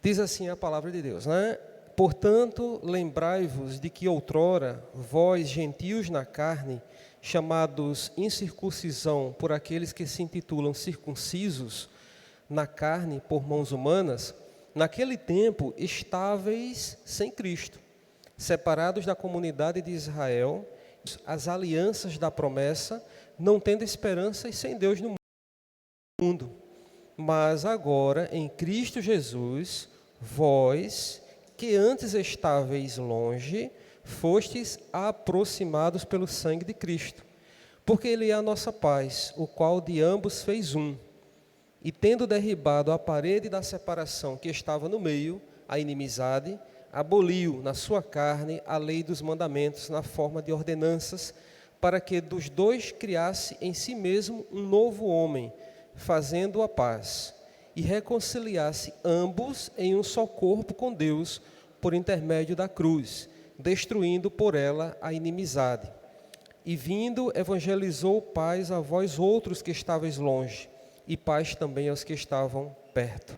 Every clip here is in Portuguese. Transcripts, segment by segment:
Diz assim a palavra de Deus, né? Portanto, lembrai-vos de que outrora, vós, gentios na carne, chamados incircuncisão por aqueles que se intitulam circuncisos na carne por mãos humanas, naquele tempo estáveis sem Cristo, separados da comunidade de Israel, as alianças da promessa, não tendo esperança e sem Deus no mundo. Mas agora, em Cristo Jesus, vós, que antes estáveis longe, fostes aproximados pelo sangue de Cristo, porque Ele é a nossa paz, o qual de ambos fez um, e tendo derribado a parede da separação que estava no meio, a inimizade, aboliu na sua carne a lei dos mandamentos na forma de ordenanças, para que dos dois criasse em si mesmo um novo homem, fazendo a paz, e reconciliasse ambos em um só corpo com Deus, por intermédio da cruz, destruindo por ela a inimizade. E vindo, evangelizou paz a vós outros que estáveis longe, e paz também aos que estavam perto.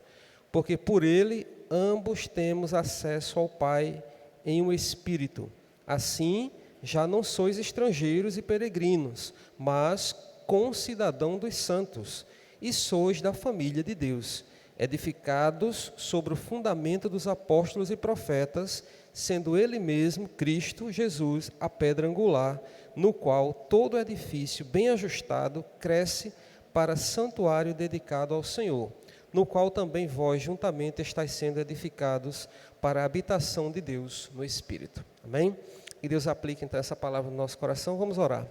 Porque por ele ambos temos acesso ao Pai em um Espírito. Assim, já não sois estrangeiros e peregrinos, mas concidadão dos santos, e sois da família de Deus, edificados sobre o fundamento dos apóstolos e profetas, sendo Ele mesmo, Cristo Jesus, a pedra angular, no qual todo edifício bem ajustado cresce para santuário dedicado ao Senhor, no qual também vós juntamente estáis sendo edificados para a habitação de Deus no Espírito. Amém? E Deus aplique então essa palavra no nosso coração. Vamos orar.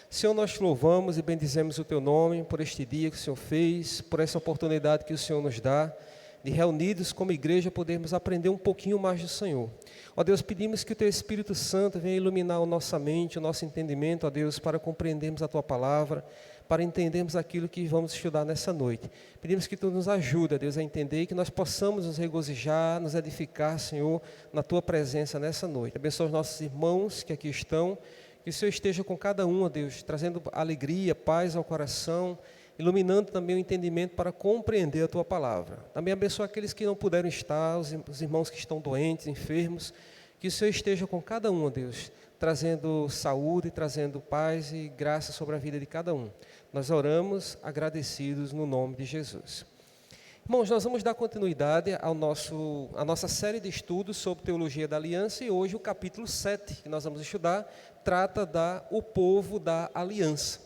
Senhor, nós te louvamos e bendizemos o teu nome por este dia que o Senhor fez, por essa oportunidade que o Senhor nos dá, de reunidos como igreja podermos aprender um pouquinho mais do Senhor. Ó Deus, pedimos que o teu Espírito Santo venha iluminar a nossa mente, o nosso entendimento, ó Deus, para compreendermos a tua palavra, para entendermos aquilo que vamos estudar nessa noite. Pedimos que tu nos ajude, ó Deus, a entender e que nós possamos nos regozijar, nos edificar, Senhor, na tua presença nessa noite. Abençoa os nossos irmãos que aqui estão, que o Senhor esteja com cada um, ó Deus, trazendo alegria, paz ao coração, iluminando também o entendimento para compreender a tua palavra. Também abençoa aqueles que não puderam estar, os irmãos que estão doentes, enfermos, que o Senhor esteja com cada um, ó Deus, trazendo saúde, trazendo paz e graça sobre a vida de cada um. Nós oramos agradecidos no nome de Jesus. Irmãos, nós vamos dar continuidade à nossa série de estudos sobre teologia da aliança, e hoje o capítulo 7 que nós vamos estudar trata o povo da aliança.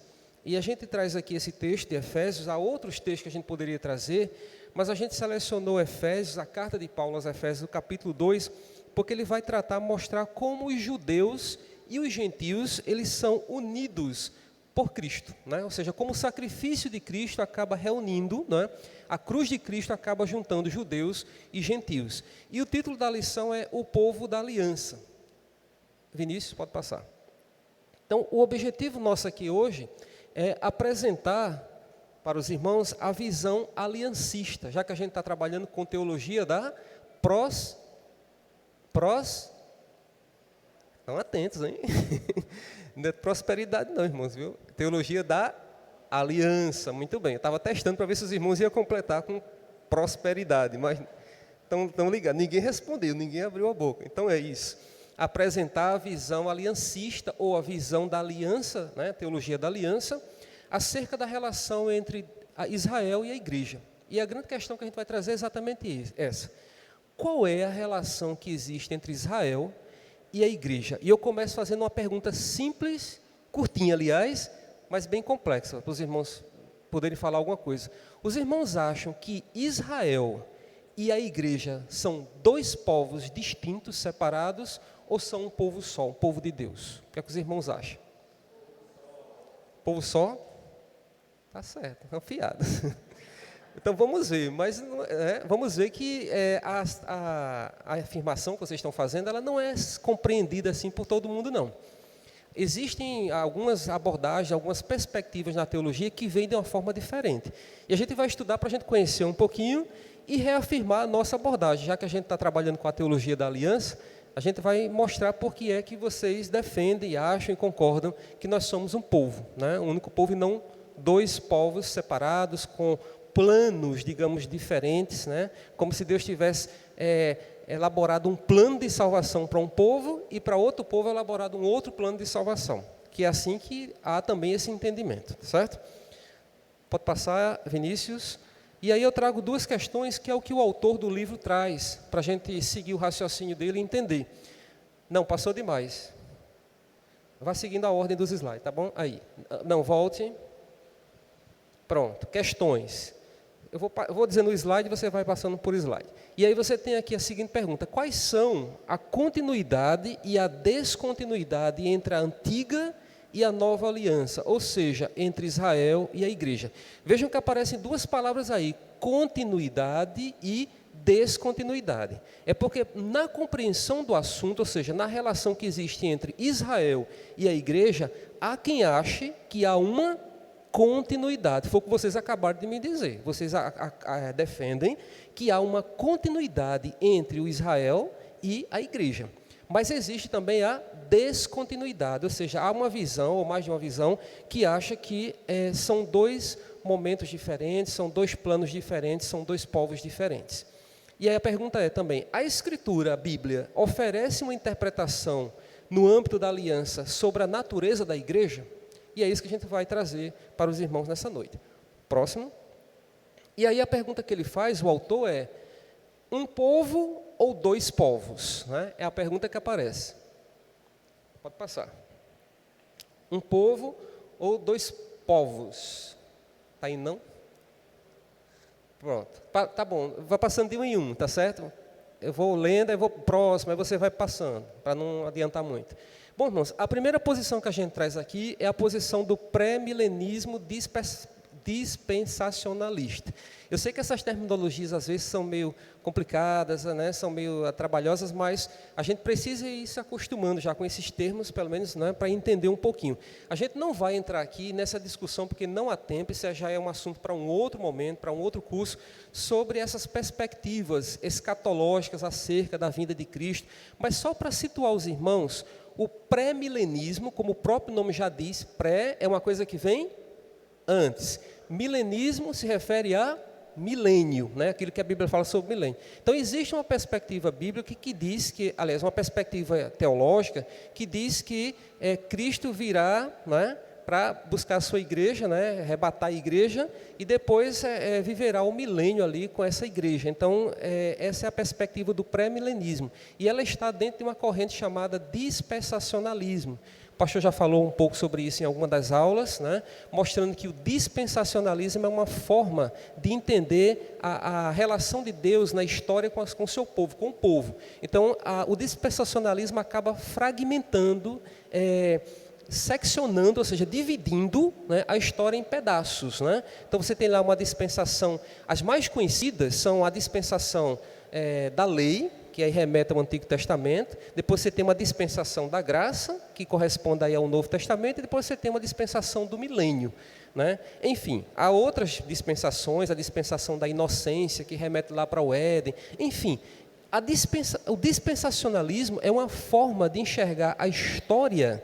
E a gente traz aqui esse texto de Efésios, há outros textos que a gente poderia trazer, mas a gente selecionou Efésios, a carta de Paulo aos Efésios, o capítulo 2, porque ele vai mostrar como os judeus e os gentios, eles são unidos por Cristo, né? Ou seja, como o sacrifício de Cristo acaba reunindo, né? A cruz de Cristo acaba juntando judeus e gentios. E o título da lição é O Povo da Aliança. Vinícius, pode passar. Então, o objetivo nosso aqui hoje é apresentar para os irmãos a visão aliancista, já que a gente está trabalhando com teologia da Estão atentos, hein? Não é prosperidade não, irmãos, viu? Teologia da aliança, muito bem. Eu estava testando para ver se os irmãos iam completar com prosperidade, mas estão ligados. Ninguém respondeu, ninguém abriu a boca. Então é isso. Apresentar a visão aliancista ou a visão da aliança, né? Teologia da aliança, acerca da relação entre Israel e a igreja. E a grande questão que a gente vai trazer é exatamente essa. Qual é a relação que existe entre Israel e a igreja? E eu começo fazendo uma pergunta simples, curtinha, aliás, mas bem complexa, para os irmãos poderem falar alguma coisa. Os irmãos acham que Israel e a igreja são dois povos distintos, separados, ou são um povo só, um povo de Deus? O que é que os irmãos acham? Povo só? Tá certo, confiado. Então vamos ver, mas vamos ver que a afirmação que vocês estão fazendo, ela não é compreendida assim por todo mundo, não. Existem algumas abordagens, algumas perspectivas na teologia que vêm de uma forma diferente. E a gente vai estudar para a gente conhecer um pouquinho e reafirmar a nossa abordagem. Já que a gente está trabalhando com a teologia da aliança, a gente vai mostrar por que é que vocês defendem, acham e concordam que nós somos um povo, né? Um único povo e não dois povos separados, com planos, digamos, diferentes, né? Como se Deus tivesse elaborado um plano de salvação para um povo e para outro povo elaborado um outro plano de salvação. Que é assim que há também esse entendimento, certo? Pode passar, Vinícius. E aí eu trago duas questões que é o que o autor do livro traz, para a gente seguir o raciocínio dele e entender. Não, passou demais. Vá seguindo a ordem dos slides, tá bom? Aí. Não, volte. Pronto, questões. Eu vou dizendo o slide e você vai passando por slide. E aí você tem aqui a seguinte pergunta: quais são a continuidade e a descontinuidade entre a antiga e a nova aliança, ou seja, entre Israel e a igreja? Vejam que aparecem duas palavras aí, continuidade e descontinuidade. É porque na compreensão do assunto, ou seja, na relação que existe entre Israel e a igreja, há quem ache que há uma continuidade. Foi o que vocês acabaram de me dizer. Vocês defendem que há uma continuidade entre o Israel e a igreja. Mas existe também a descontinuidade, ou seja, há uma visão, ou mais de uma visão, que acha que são dois momentos diferentes, são dois planos diferentes, são dois povos diferentes. E aí a pergunta é também, a Escritura, a Bíblia, oferece uma interpretação no âmbito da aliança sobre a natureza da igreja? E é isso que a gente vai trazer para os irmãos nessa noite. Próximo. E aí a pergunta que ele faz, o autor, é: um povo ou dois povos? Né? É a pergunta que aparece. Pode passar. Um povo ou dois povos? Está aí não? Pronto. Tá bom. Vai passando de um em um, tá certo? Eu vou lendo, aí vou próximo, aí você vai passando, para não adiantar muito. Bom, irmãos, a primeira posição que a gente traz aqui é a posição do pré-milenismo dispensacionalista. Eu sei que essas terminologias às vezes são meio complicadas, né, são meio trabalhosas, mas a gente precisa ir se acostumando já com esses termos, pelo menos, né, para entender um pouquinho. A gente não vai entrar aqui nessa discussão porque não há tempo, isso já é um assunto para um outro momento, para um outro curso, sobre essas perspectivas escatológicas acerca da vinda de Cristo, mas só para situar os irmãos, o pré-milenismo, como o próprio nome já diz, pré é uma coisa que vem antes. Milenismo se refere a milênio, né? Aquilo que a Bíblia fala sobre milênio. Então, existe uma perspectiva bíblica que diz que, aliás, uma perspectiva teológica, que diz que Cristo virá, né, para buscar a sua igreja, né, arrebatar a igreja, e depois viverá o milênio ali com essa igreja. Então, essa é a perspectiva do pré-milenismo. E ela está dentro de uma corrente chamada dispensacionalismo. O pastor já falou um pouco sobre isso em alguma das aulas, né, mostrando que o dispensacionalismo é uma forma de entender a relação de Deus na história com o seu povo, com o povo. Então, o dispensacionalismo acaba fragmentando, seccionando, ou seja, dividindo, né, a história em pedaços, né? Então você tem lá uma dispensação, as mais conhecidas são a dispensação da lei, que aí remete ao Antigo Testamento, depois você tem uma dispensação da graça, que corresponde aí ao Novo Testamento, e depois você tem uma dispensação do milênio, né? Enfim, há outras dispensações, a dispensação da inocência, que remete lá para o Éden, enfim, o dispensacionalismo é uma forma de enxergar a história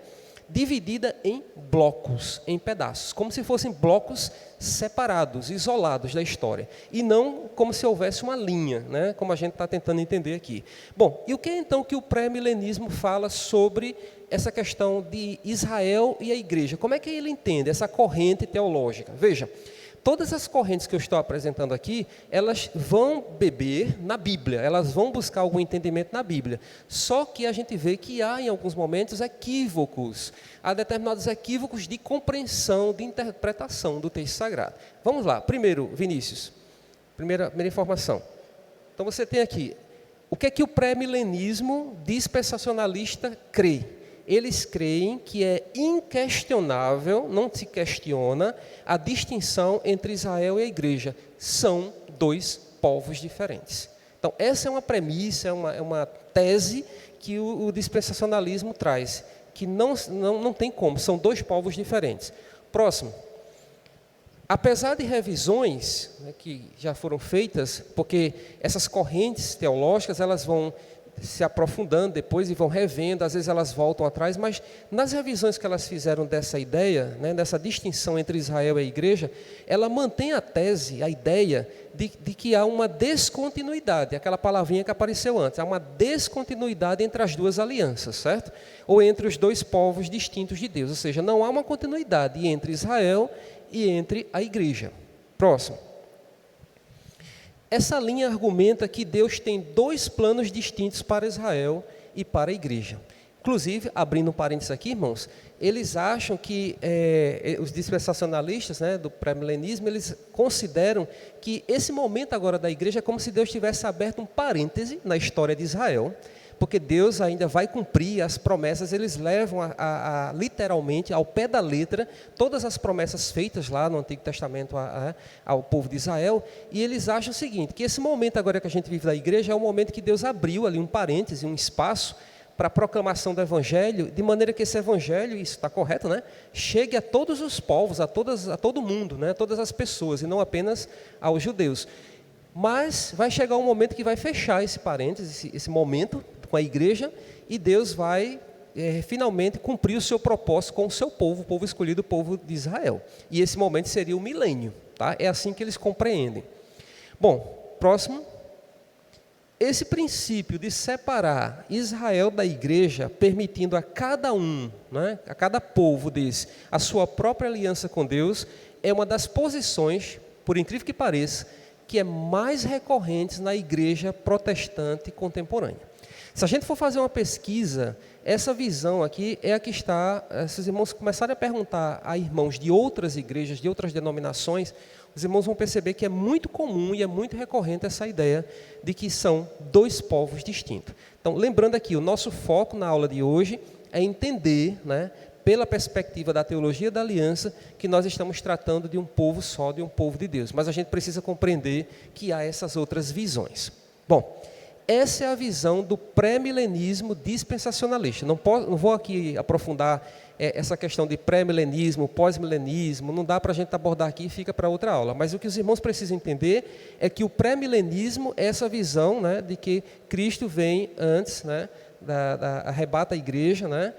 dividida em blocos, em pedaços, como se fossem blocos separados, isolados da história, e não como se houvesse uma linha, né, como a gente está tentando entender aqui. Bom, e o que é então que o pré-milenismo fala sobre essa questão de Israel e a igreja? Como é que ele entende essa corrente teológica? Veja, todas as correntes que eu estou apresentando aqui, elas vão beber na Bíblia, elas vão buscar algum entendimento na Bíblia. Só que a gente vê que há, em alguns momentos, equívocos. Há determinados equívocos de compreensão, de interpretação do texto sagrado. Vamos lá. Primeiro, Vinícius, primeira informação. Então, você tem aqui, o que é que o pré-milenismo dispensacionalista crê? Eles creem que é inquestionável, não se questiona, a distinção entre Israel e a igreja. São dois povos diferentes. Então, essa é uma premissa, é uma tese que o dispensacionalismo traz, que não tem como, são dois povos diferentes. Próximo. Apesar de revisões, né, que já foram feitas, porque essas correntes teológicas, elas vão se aprofundando depois e vão revendo, às vezes elas voltam atrás, mas nas revisões que elas fizeram dessa ideia, né, dessa distinção entre Israel e a igreja, ela mantém a tese, a ideia de que há uma descontinuidade, aquela palavrinha que apareceu antes, há uma descontinuidade entre as duas alianças, certo? Ou entre os dois povos distintos de Deus, ou seja, não há uma continuidade entre Israel e entre a igreja. Próximo. Essa linha argumenta que Deus tem dois planos distintos para Israel e para a igreja. Inclusive, abrindo um parênteses aqui, irmãos, eles acham que, os dispensacionalistas, né, do pré-milenismo, eles consideram que esse momento agora da igreja é como se Deus tivesse aberto um parêntese na história de Israel, porque Deus ainda vai cumprir as promessas, eles levam literalmente, ao pé da letra, todas as promessas feitas lá no Antigo Testamento ao povo de Israel, e eles acham o seguinte, que esse momento agora que a gente vive da igreja é o momento que Deus abriu ali um parêntese, um espaço, para a proclamação do Evangelho, de maneira que esse Evangelho, isso está correto, né? Chegue a todos os povos, a todo mundo, né? A todas as pessoas, e não apenas aos judeus. Mas vai chegar um momento que vai fechar esse parênteses, esse momento com a igreja, e Deus vai finalmente cumprir o seu propósito com o seu povo, o povo escolhido, o povo de Israel. E esse momento seria o milênio, tá? É assim que eles compreendem. Bom, próximo. Esse princípio de separar Israel da igreja, permitindo a cada um, né, a cada povo desse, a sua própria aliança com Deus, é uma das posições, por incrível que pareça, que é mais recorrentes na igreja protestante contemporânea. Se a gente for fazer uma pesquisa, essa visão aqui é a que está, se os irmãos começarem a perguntar a irmãos de outras igrejas, de outras denominações, os irmãos vão perceber que é muito comum e é muito recorrente essa ideia de que são dois povos distintos. Então, lembrando aqui, o nosso foco na aula de hoje é entender, né, pela perspectiva da teologia da aliança, que nós estamos tratando de um povo só, de um povo de Deus. Mas a gente precisa compreender que há essas outras visões. Bom, essa é a visão do pré-milenismo dispensacionalista. Não vou aqui aprofundar essa questão de pré-milenismo, pós-milenismo, não dá para a gente abordar aqui, fica para outra aula. Mas o que os irmãos precisam entender é que o pré-milenismo é essa visão, né, de que Cristo vem antes, né, arrebata a igreja, né,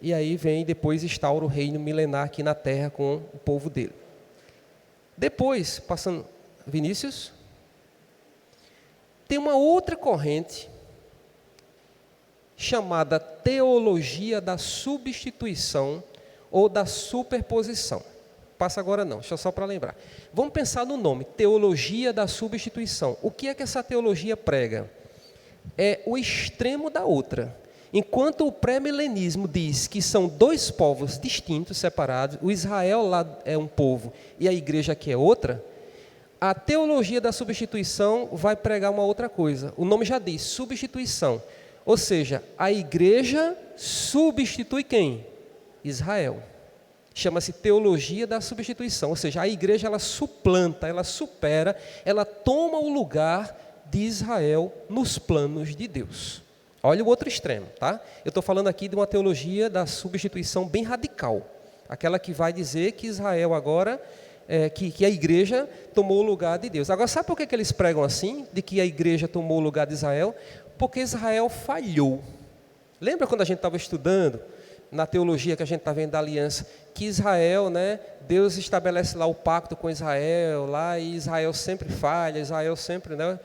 e aí vem depois instaura o reino milenar aqui na terra com o povo dele. Depois, passando, Vinícius, tem uma outra corrente chamada teologia da substituição ou da superposição. Passa agora não, deixa só para lembrar. Vamos pensar no nome, teologia da substituição. O que é que essa teologia prega? É o extremo da outra. Enquanto o pré-milenismo diz que são dois povos distintos, separados, o Israel lá é um povo e a igreja aqui é outra, a teologia da substituição vai pregar uma outra coisa. O nome já diz, substituição. Ou seja, a igreja substitui quem? Israel. Chama-se teologia da substituição. Ou seja, a igreja ela suplanta, ela supera, ela toma o lugar de Israel nos planos de Deus. Olha o outro extremo, tá? Eu estou falando aqui de uma teologia da substituição bem radical. Aquela que vai dizer que Israel agora... que a igreja tomou o lugar de Deus. Agora, sabe por que eles pregam assim, de que a igreja tomou o lugar de Israel? Porque Israel falhou. Lembra quando a gente estava estudando, na teologia que a gente está vendo da aliança, que Israel, né, Deus estabelece lá o pacto com Israel, lá, e Israel sempre falha, Israel sempre... Né,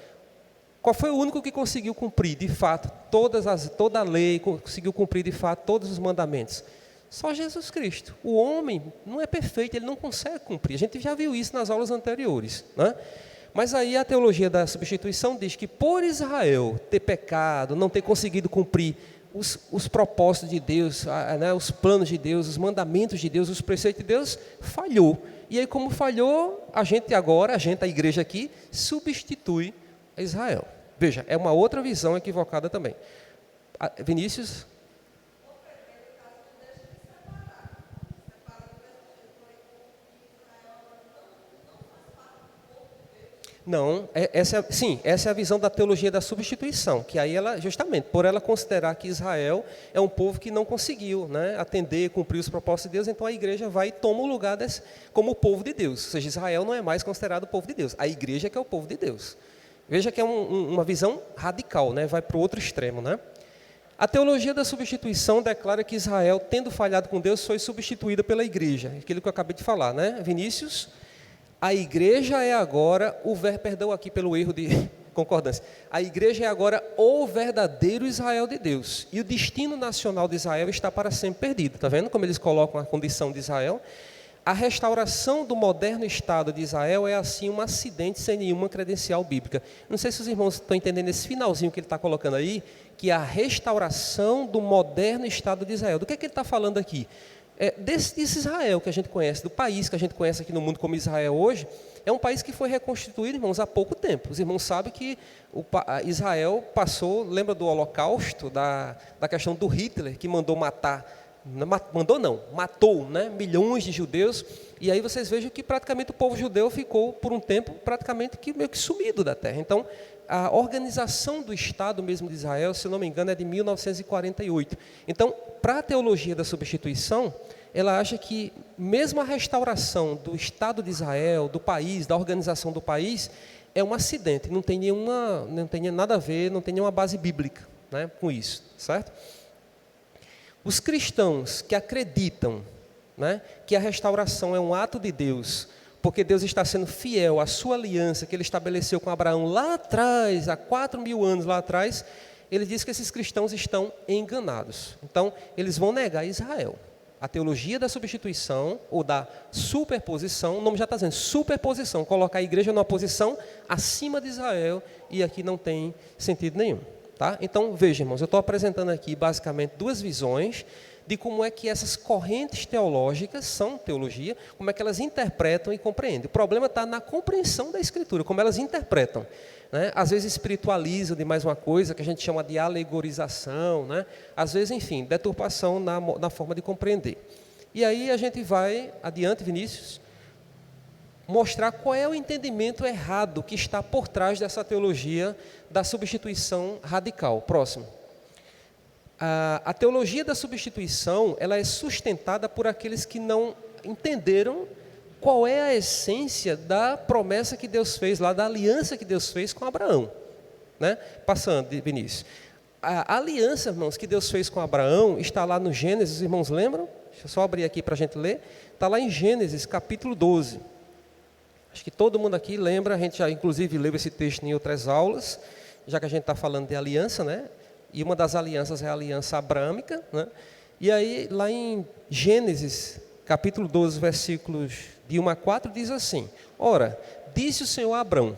qual foi o único que conseguiu cumprir, de fato, toda a lei, conseguiu cumprir, de fato, todos os mandamentos? Só Jesus Cristo. O homem não é perfeito, ele não consegue cumprir. A gente já viu isso nas aulas anteriores, né? Mas aí a teologia da substituição diz que por Israel ter pecado, não ter conseguido cumprir os propósitos de Deus, né, os planos de Deus, os mandamentos de Deus, os preceitos de Deus, falhou. E aí como falhou, a igreja aqui, substitui Israel. Veja, é uma outra visão equivocada também. Vinícius... Não, essa é a visão da teologia da substituição, que aí ela, justamente, por ela considerar que Israel é um povo que não conseguiu, né, atender, cumprir os propósitos de Deus, então a igreja vai e toma o lugar como o povo de Deus. Ou seja, Israel não é mais considerado o povo de Deus, a igreja que é o povo de Deus. Veja que é uma visão radical, né? Vai para o outro extremo, né? A teologia da substituição declara que Israel, tendo falhado com Deus, foi substituída pela igreja. Aquilo que eu acabei de falar, né? Vinícius, a igreja é agora perdão aqui pelo erro de concordância. A igreja é agora o verdadeiro Israel de Deus. E o destino nacional de Israel está para sempre perdido. Está vendo como eles colocam a condição de Israel? A restauração do moderno Estado de Israel é, assim, um acidente sem nenhuma credencial bíblica. Não sei se os irmãos estão entendendo esse finalzinho que ele está colocando aí, que é a restauração do moderno Estado de Israel. Do que ele está falando aqui? Desse Israel que a gente conhece, do país que a gente conhece aqui no mundo como Israel hoje, é um país que foi reconstituído, irmãos, há pouco tempo. Os irmãos sabem que Israel passou, lembra do Holocausto, da questão do Hitler, que mandou matar, matou, né, milhões de judeus, e aí vocês vejam que praticamente o povo judeu ficou por um tempo praticamente meio que sumido da terra. Então, a organização do Estado mesmo de Israel, se eu não me engano, é de 1948. Então, para a teologia da substituição, ela acha que mesmo a restauração do Estado de Israel, do país, da organização do país, é um acidente, não tem nada a ver, não tem nenhuma base bíblica, né, com isso, certo? Os cristãos que acreditam, né, que a restauração é um ato de Deus, porque Deus está sendo fiel à sua aliança que Ele estabeleceu com Abraão lá atrás, há 4.000 anos lá atrás, ele diz que esses cristãos estão enganados. Então, eles vão negar Israel. A teologia da substituição ou da superposição, o nome já está dizendo, superposição, colocar a igreja numa posição acima de Israel, e aqui não tem sentido nenhum. Tá? Então, veja, irmãos, eu estou apresentando aqui basicamente duas visões de como é que essas correntes teológicas são teologia, como é que elas interpretam e compreendem. O problema está na compreensão da Escritura, como elas interpretam. Né? Às vezes espiritualizam de mais uma coisa, que a gente chama de alegorização, né? Às vezes, enfim, deturpação na forma de compreender. E aí a gente vai adiante, Vinícius, mostrar qual é o entendimento errado que está por trás dessa teologia da substituição radical. Próximo. A teologia da substituição, ela é sustentada por aqueles que não entenderam qual é a essência da promessa que Deus fez lá, da aliança que Deus fez com Abraão. Né? Passando, Vinícius. A aliança, irmãos, que Deus fez com Abraão está lá no Gênesis, os irmãos lembram? Deixa eu só abrir aqui para a gente ler. Está lá em Gênesis, capítulo 12. Acho que todo mundo aqui lembra, a gente já inclusive leu esse texto em outras aulas, já que a gente está falando de aliança, né? E uma das alianças é a aliança abrâmica, né? E aí, lá em Gênesis, capítulo 12, versículos de 1 a 4, diz assim: Ora, disse o Senhor a Abrão,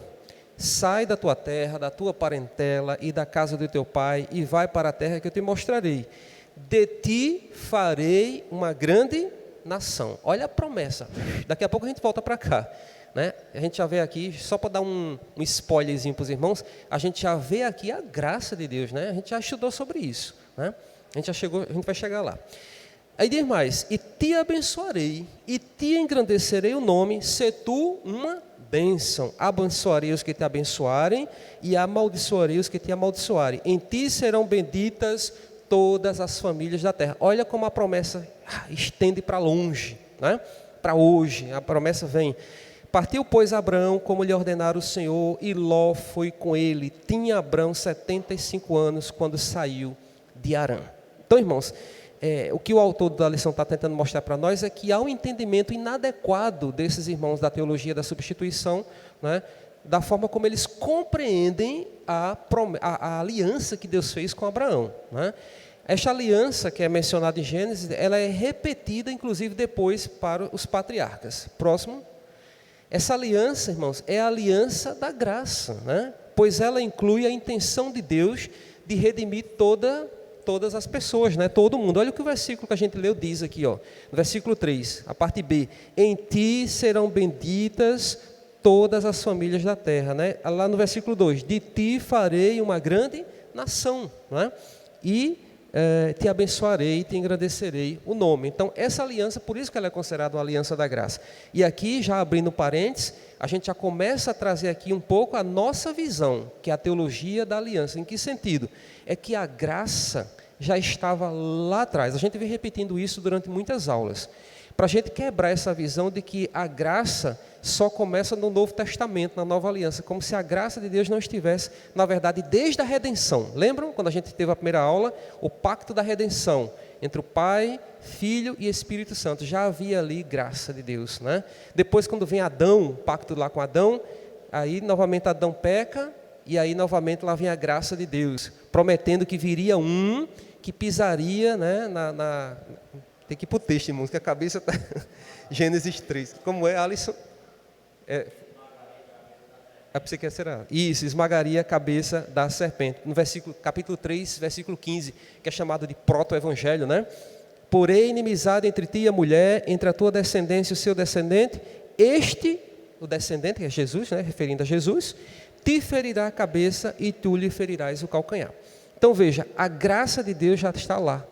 sai da tua terra, da tua parentela e da casa do teu pai, e vai para a terra que eu te mostrarei. De ti farei uma grande nação. Olha a promessa. Daqui a pouco a gente volta para cá. Né? A gente já vê aqui, só para dar um spoilerzinho para os irmãos, a gente já vê aqui a graça de Deus, né? A gente já estudou sobre isso, né? A gente vai chegar lá. Aí diz mais: e te abençoarei, e te engrandecerei o nome, se tu uma bênção. Abençoarei os que te abençoarem, e amaldiçoarei os que te amaldiçoarem. Em ti serão benditas todas as famílias da terra. Olha como a promessa estende para longe, né? Para hoje, a promessa vem. Partiu, pois, Abrão, como lhe ordenara o Senhor, e Ló foi com ele. Tinha Abrão 75 anos quando saiu de Harã. Então, irmãos, o que o autor da lição está tentando mostrar para nós é que há um entendimento inadequado desses irmãos da teologia da substituição, né, da forma como eles compreendem a aliança que Deus fez com Abraão. Né? Esta aliança que é mencionada em Gênesis, ela é repetida, inclusive, depois para os patriarcas. Próximo. Essa aliança, irmãos, é a aliança da graça, né? Pois ela inclui a intenção de Deus de redimir todas as pessoas, né? Todo mundo. Olha o que o versículo que a gente leu diz aqui, ó, no versículo 3, a parte B: em ti serão benditas todas as famílias da terra, né? Lá no versículo 2: de ti farei uma grande nação, né? E te abençoarei e te engrandecerei o nome. Então, essa aliança, por isso que ela é considerada uma aliança da graça. E aqui, já abrindo parênteses, a gente já começa a trazer aqui um pouco a nossa visão, que é a teologia da aliança. Em que sentido? É que a graça já estava lá atrás. A gente vem repetindo isso durante muitas aulas. para a gente quebrar essa visão de que a graça só começa no Novo Testamento, na Nova Aliança, como se a graça de Deus não estivesse, na verdade, desde a redenção. Lembram, quando a gente teve a primeira aula, o pacto da redenção, entre o Pai, Filho e Espírito Santo, já havia ali graça de Deus, né? Depois, quando vem Adão, o pacto lá com Adão, aí novamente Adão peca, e aí novamente lá vem a graça de Deus, prometendo que viria um que pisaria, né, tem que ir para o texto, irmãos, que a cabeça está... Gênesis 3. Como é, Alisson? A psique será. Isso, esmagaria a cabeça da serpente. No capítulo 3, versículo 15, que é chamado de proto-evangelho, né? Porém, inimizade entre ti e a mulher, entre a tua descendência e o seu descendente, o descendente, que é Jesus, né, referindo a Jesus, te ferirá a cabeça e tu lhe ferirás o calcanhar. Então veja, a graça de Deus já está lá.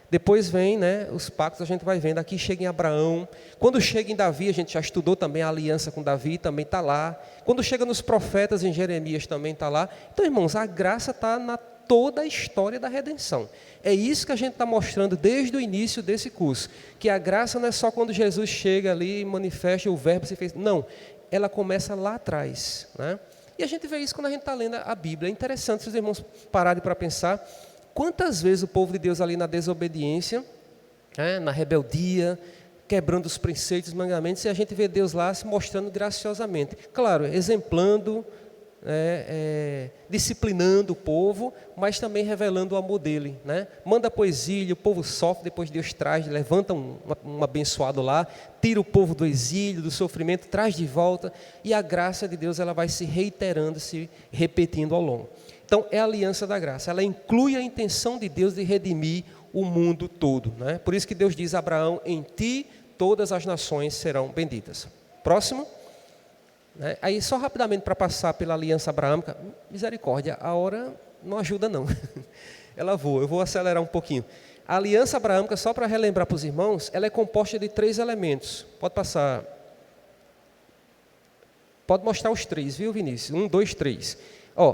Depois vem, né, os pactos, a gente vai vendo, aqui chega em Abraão, quando chega em Davi, a gente já estudou também a aliança com Davi, também está lá, quando chega nos profetas, em Jeremias também está lá. Então, irmãos, a graça está na toda a história da redenção. É isso que a gente está mostrando desde o início desse curso, que a graça não é só quando Jesus chega ali e manifesta o verbo se fez, não, ela começa lá atrás, né? E a gente vê isso quando a gente está lendo a Bíblia. É interessante se os irmãos pararem para pensar, quantas vezes o povo de Deus ali na desobediência, na rebeldia, quebrando os preceitos, os mandamentos, e a gente vê Deus lá se mostrando graciosamente. Claro, exemplando, disciplinando o povo, mas também revelando o amor dele, né? Manda para o exílio, o povo sofre, depois Deus traz, levanta um abençoado lá, tira o povo do exílio, do sofrimento, traz de volta, e a graça de Deus ela vai se reiterando, se repetindo ao longo. Então, é a aliança da graça, ela inclui a intenção de Deus de redimir o mundo todo, né? Por isso que Deus diz a Abraão, em ti todas as nações serão benditas. Próximo. Aí, só rapidamente para passar pela aliança abraâmica, misericórdia, a hora não ajuda não, ela voa, eu vou acelerar um pouquinho. A aliança abraâmica, só para relembrar para os irmãos, ela é composta de 3 elementos, pode passar, pode mostrar os 3, viu, Vinícius? 1, 2, 3.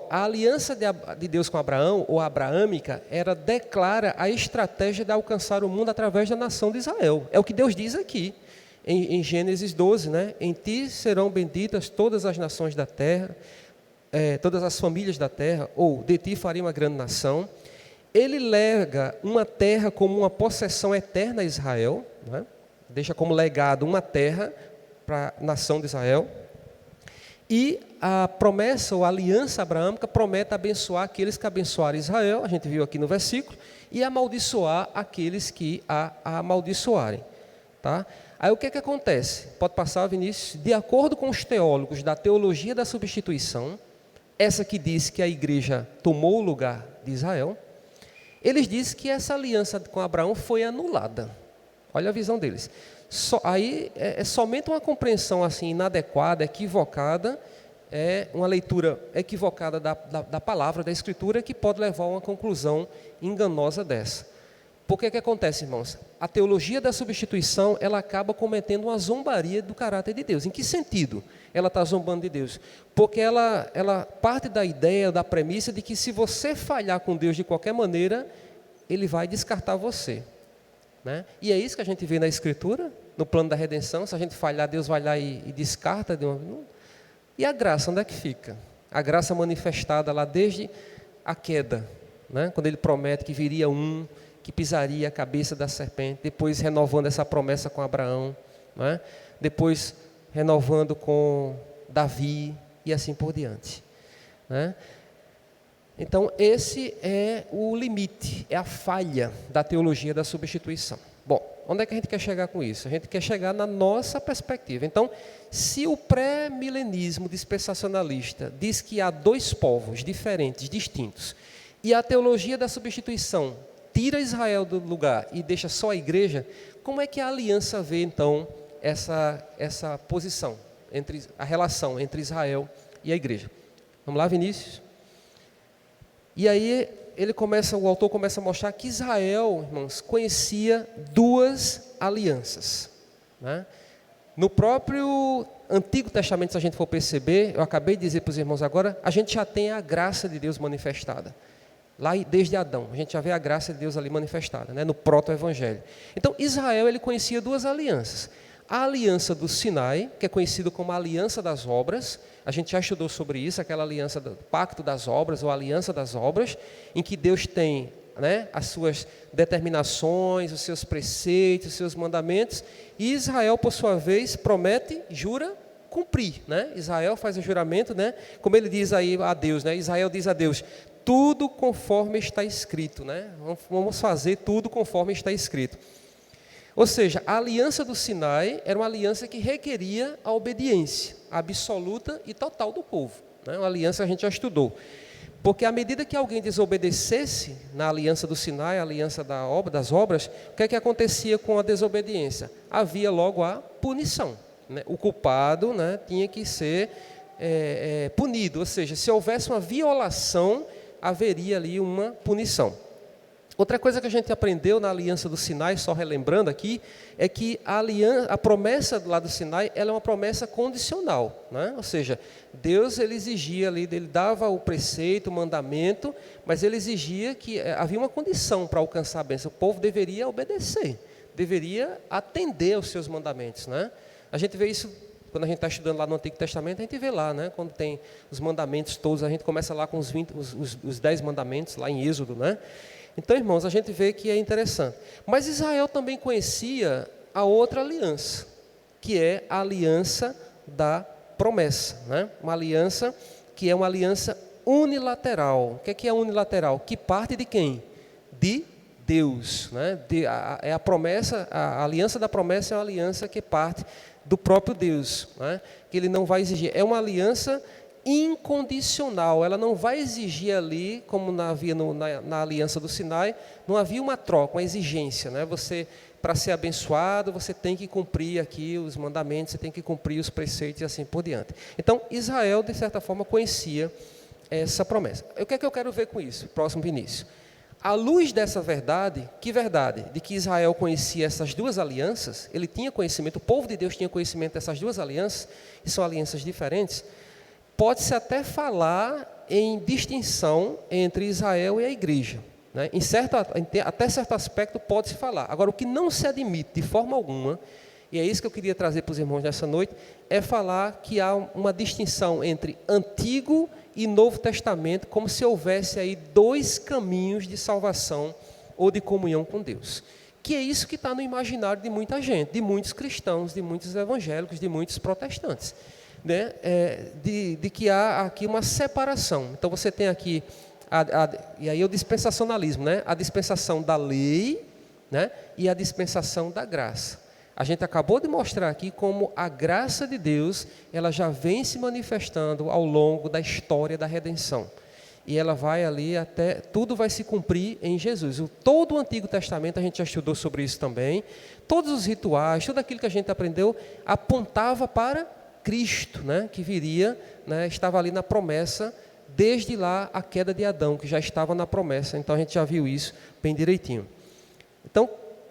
A aliança de Deus com Abraão, ou abraâmica, declara a estratégia de alcançar o mundo através da nação de Israel, é o que Deus diz aqui. Em Gênesis 12, né? Em ti serão benditas todas as nações da terra, todas as famílias da terra, ou de ti farei uma grande nação. Ele lega uma terra como uma possessão eterna a Israel, né? Deixa como legado uma terra para a nação de Israel. E a promessa ou a aliança abraâmica promete abençoar aqueles que abençoarem Israel, a gente viu aqui no versículo, e amaldiçoar aqueles que a amaldiçoarem, tá? Aí o que acontece? Pode passar, Vinícius? De acordo com os teólogos da teologia da substituição, essa que diz que a igreja tomou o lugar de Israel, eles dizem que essa aliança com Abraão foi anulada. Olha a visão deles. Aí é somente uma compreensão assim inadequada, equivocada, uma leitura equivocada da palavra, da Escritura, que pode levar a uma conclusão enganosa dessa. Por que acontece, irmãos? A teologia da substituição, ela acaba cometendo uma zombaria do caráter de Deus. Em que sentido ela está zombando de Deus? Porque ela parte da ideia, da premissa de que se você falhar com Deus de qualquer maneira, Ele vai descartar você, né? E é isso que a gente vê na Escritura, no plano da redenção. Se a gente falhar, Deus vai lá e descarta. E a graça, onde é que fica? A graça manifestada lá desde a queda, né? Quando Ele promete que viria um que pisaria a cabeça da serpente, depois renovando essa promessa com Abraão, né? Depois renovando com Davi e assim por diante, né? Então esse é o limite, é a falha da teologia da substituição. Bom, onde é que a gente quer chegar com isso? A gente quer chegar na nossa perspectiva. Então, se o pré-milenismo dispensacionalista diz que há 2 povos diferentes, distintos, e a teologia da substituição tira Israel do lugar e deixa só a igreja, como é que a aliança vê, então, essa posição, a relação entre Israel e a igreja? Vamos lá, Vinícius? E aí, o autor começa a mostrar que Israel, irmãos, conhecia 2 alianças, né? No próprio Antigo Testamento, se a gente for perceber, eu acabei de dizer para os irmãos agora, a gente já tem a graça de Deus manifestada. Lá desde Adão, a gente já vê a graça de Deus ali manifestada, né, no proto-evangelho. Então, Israel, ele conhecia duas alianças. A aliança do Sinai, que é conhecida como a aliança das obras, a gente já estudou sobre isso, aquela aliança do pacto das obras, ou aliança das obras, em que Deus tem, né, as suas determinações, os seus preceitos, os seus mandamentos, e Israel, por sua vez, promete, jura cumprir, né? Israel faz o juramento, né, como ele diz aí a Deus, né? Israel diz a Deus: tudo conforme está escrito, né? Vamos fazer tudo conforme está escrito. Ou seja, a aliança do Sinai era uma aliança que requeria a obediência absoluta e total do povo, né? Uma aliança que a gente já estudou. Porque à medida que alguém desobedecesse na aliança do Sinai, a aliança das obras, o que é que acontecia com a desobediência? Havia logo a punição, né? O culpado, né, tinha que ser punido, ou seja, se houvesse uma violação, haveria ali uma punição. Outra coisa que a gente aprendeu na aliança do Sinai, só relembrando aqui, é que a promessa lá do Sinai, ela é uma promessa condicional, né? Ou seja, Deus, ele exigia ali, ele dava o preceito, o mandamento, mas ele exigia que havia uma condição para alcançar a bênção. O povo deveria obedecer, deveria atender aos seus mandamentos, né? A gente vê isso quando a gente está estudando lá no Antigo Testamento, a gente vê lá, né, quando tem os mandamentos todos, a gente começa lá com os 10 mandamentos, lá em Êxodo, né? Então, irmãos, a gente vê que é interessante. Mas Israel também conhecia a outra aliança, que é a aliança da promessa, né? Uma aliança que é uma aliança unilateral. O que é unilateral? Que parte de quem? De Deus, né? É a promessa, a aliança da promessa é uma aliança que parte do próprio Deus, né? Que ele não vai exigir. É uma aliança incondicional, ela não vai exigir ali, como havia na aliança do Sinai, não havia uma troca, uma exigência, né? Você, para ser abençoado, você tem que cumprir aqui os mandamentos, você tem que cumprir os preceitos e assim por diante. Então, Israel, de certa forma, conhecia essa promessa. O que é que eu quero ver com isso? Próximo, Vinícius. À luz dessa verdade, que verdade? De que Israel conhecia essas duas alianças, ele tinha conhecimento, o povo de Deus tinha conhecimento dessas duas alianças, e são alianças diferentes. Pode-se até falar em distinção entre Israel e a igreja, né? Até certo aspecto pode-se falar. Agora, o que não se admite de forma alguma, e é isso que eu queria trazer para os irmãos nessa noite, é falar que há uma distinção entre Antigo e Novo Testamento, como se houvesse aí dois caminhos de salvação ou de comunhão com Deus. Que é isso que está no imaginário de muita gente, de muitos cristãos, de muitos evangélicos, de muitos protestantes, né? De que há aqui uma separação. Então você tem aqui, e aí o dispensacionalismo, né? A dispensação da lei, né? E a dispensação da graça. A gente acabou de mostrar aqui como a graça de Deus, ela já vem se manifestando ao longo da história da redenção. E ela vai ali até, tudo vai se cumprir em Jesus. Todo o Antigo Testamento, a gente já estudou sobre isso também, todos os rituais, tudo aquilo que a gente aprendeu, apontava para Cristo, né, que viria, né, estava ali na promessa, desde lá a queda de Adão, que já estava na promessa. Então a gente já viu isso bem direitinho. Então,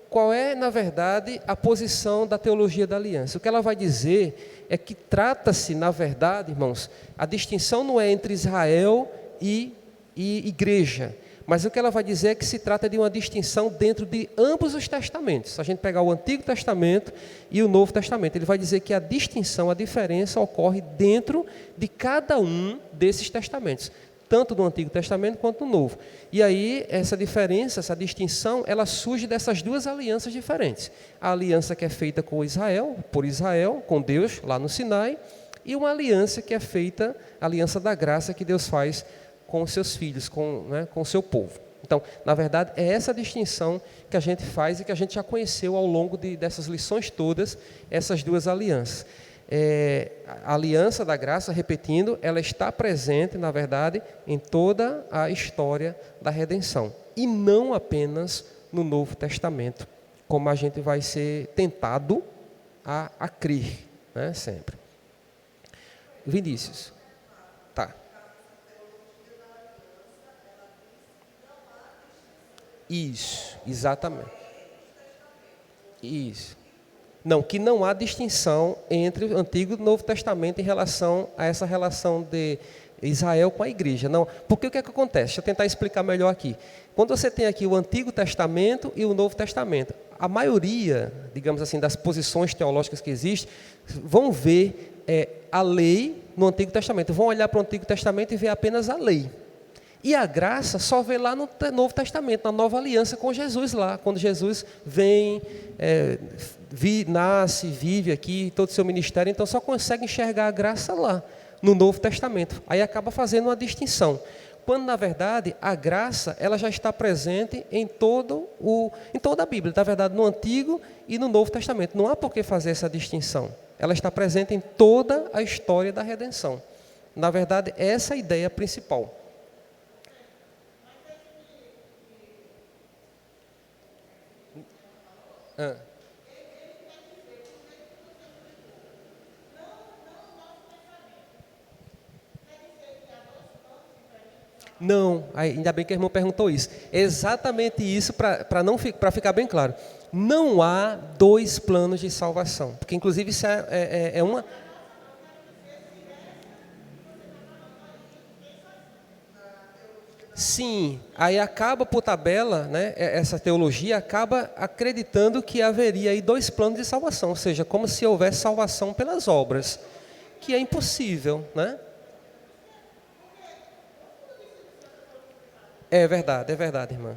qual é, na verdade, a posição da teologia da aliança? O que ela vai dizer é que trata-se, na verdade, irmãos, a distinção não é entre Israel e igreja, mas o que ela vai dizer é que se trata de uma distinção dentro de ambos os testamentos. Se a gente pegar o Antigo Testamento e o Novo Testamento, ele vai dizer que a distinção, a diferença ocorre dentro de cada um desses testamentos, tanto do Antigo Testamento quanto do Novo. E aí, essa diferença, essa distinção, ela surge dessas duas alianças diferentes. A aliança que é feita com Israel, por Israel, com Deus, lá no Sinai, e uma aliança que é feita, a aliança da graça que Deus faz com os seus filhos, com o seu povo. Então, na verdade, é essa distinção que a gente faz e que a gente já conheceu ao longo dessas lições todas, essas duas alianças. A aliança da graça, repetindo, ela está presente, na verdade, em toda a história da redenção. E não apenas no Novo Testamento, como a gente vai ser tentado a crer, né, sempre. Vinícius. Tá. Isso, exatamente. Isso. Não, que não há distinção entre o Antigo e o Novo Testamento em relação a essa relação Israel com a igreja. Não, porque o que é que acontece? Deixa eu tentar explicar melhor aqui. Quando você tem aqui o Antigo Testamento e o Novo Testamento, a maioria, digamos assim, das posições teológicas que existem, vão ver a lei no Antigo Testamento, vão olhar para o Antigo Testamento e ver apenas a lei. E a graça só vê lá no Novo Testamento, na nova aliança com Jesus lá, quando Jesus vem, nasce, vive aqui, todo o seu ministério, então só consegue enxergar a graça lá, no Novo Testamento. Aí acaba fazendo uma distinção. Quando, na verdade, a graça ela já está presente em toda a Bíblia, na verdade, no Antigo e no Novo Testamento. Não há por que fazer essa distinção. Ela está presente em toda a história da redenção. Na verdade, essa é a ideia principal. Não, ainda bem que a irmã perguntou isso. É exatamente isso, para ficar bem claro. Não há dois planos de salvação. Porque, inclusive, isso é uma... Sim, aí acaba por tabela, né, essa teologia acaba acreditando que haveria aí dois planos de salvação, ou seja, como se houvesse salvação pelas obras, que é impossível, né? É verdade, irmã.